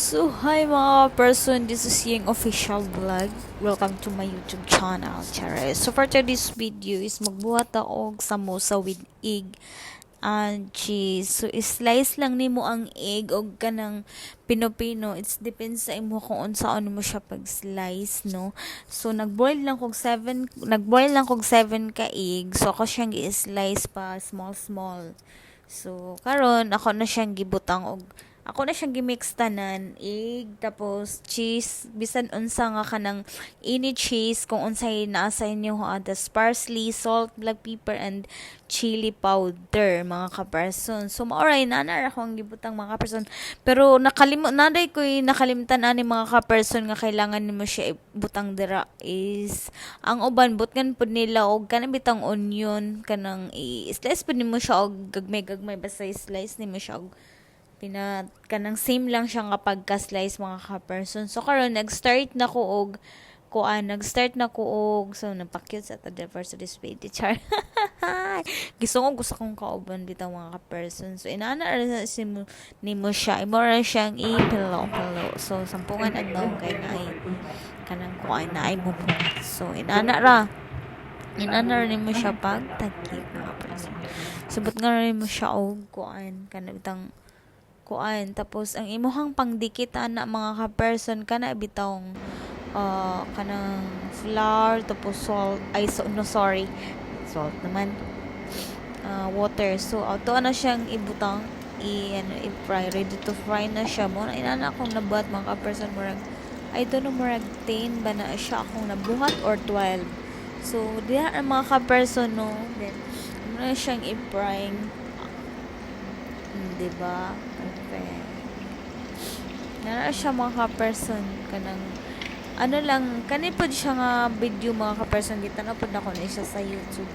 So, hi mga person, this is Ying Official Vlog. Welcome to my YouTube channel, Charis. So, for today's video is magbuhat ako og samosa with egg and cheese. So, slice lang nimo ang egg og kanang pino-pino. It's depends sa imo kung unsaon mo siya pag-slice, no? So, nagboil lang kog 7 ka egg. So, ako siyang i-slice pa small. So, karon ako na siyang gibutang og ako na siyang gimix tanan, egg, tapos cheese, bisan unsa nga kanang ini cheese, kung unsay naa sa inyo tas parsley, salt, black pepper, and chili powder, mga kaperson. So, maoray, nanar ako ang gibutang mga kaperson. Pero, nakalimtan ani mga kaperson nga kailangan nimo siya ibutang dira is, ang uban, butgan pud nila og kanang bitang onion, kanang i-slice pud nimo siya og gagmay, basta i-slice nimo siya og kanang same lang siya nga pagka-slice mga ka-person. So karon nag-start na ko og so napakyut sa ta first display char. Gusto kong kauban bitaw mga ka-person. So inaana ra si nimo siya. Imora siyang i-pillow. So sampungan adlaw kay naay kanang kuan naay mo. So inaana nimo siya pag tagkik mga person. Subot nga rin mo siya og kuan kanang bitang kuan, tapos ang imuhang pangdikit ana mga ka-person kana bitawng kanang flour, tapos salt, salt naman, water. So auto na siyang ibutang i-fry, ready to fry na siya mo. Inana akong nabuhat mga ka-person, murag I don't know, murag 10 ba na siya akong nabuhat or 12. So diha mga ka-person, no, then muna siyang i-fry, diba? Perfect. Nara siya mga ka-person kanang ano lang, kanipod siya nga video mga ka-person, kita na pod ako na siya sa YouTube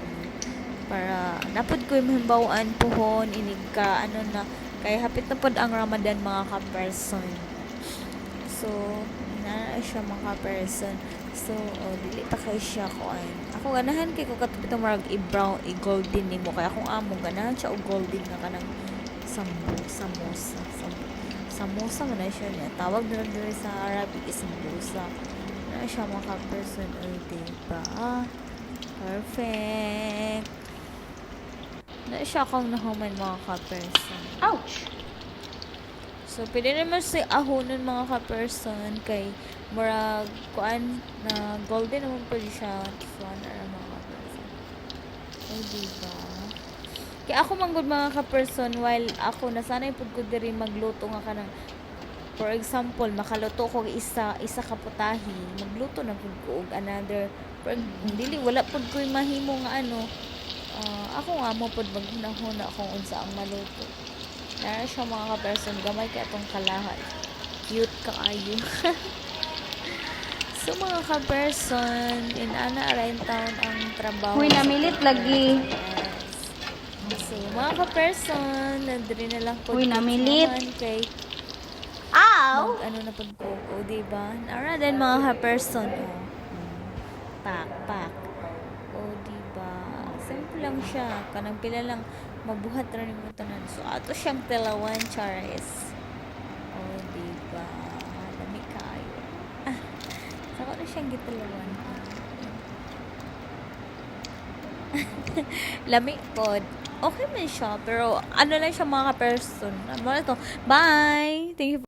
para napod ko yung himbawaan pohon inig ka ano na kay hapit na pod ang Ramadan mga ka-person. So nara siya mga ka-person. So dili pa kay siya kuan. Ako ganahan kay ko katupit marag i-brown i-golden nimo kay akong amo ganahan siya og golden nga kanang samosa man na siya niya. Tawag na sa Arabic is samosa. Na siya mga ka-person. Ay, diba? Perfect. Na siya akong nahuman mga ka-person. Ouch! So, pwede naman si ahonon mga ka-person kay murag kuan na golden naman pwede siya. So, ano mga ka-person. Ay, diba? Kaya ako manggod mga ka-person, while ako nasanay pud ko diri magluto nga kanang, for example, makaluto ko isa ka putahe, magluto na pud ko og another. Dili wala pud ko mahimo nga ano. Ako nga mo pud maghunahuna kung unsa ang maluto. Nara siya mga ka-person, gamay kay atong kalahat. Cute kaayo. So mga ka-person, ana arain taon ang trabaho. Uy, namilit lagi. So, mga ka-person, nandiri na lang po. Uy, namilit. Kay Ow! ano na pag koko, diba? Nara din mga ka-person, Pak. Diba? Simple lang siya. Kanang pila lang, mabuhat rin mo tanan. So, ato siyang tilawan, Charis. Diba? Dami kayo. Saka na siyang gitilawan. Lami pod. Okay man siya, pero ano lang siya mga ka-person. Bye! Thank you.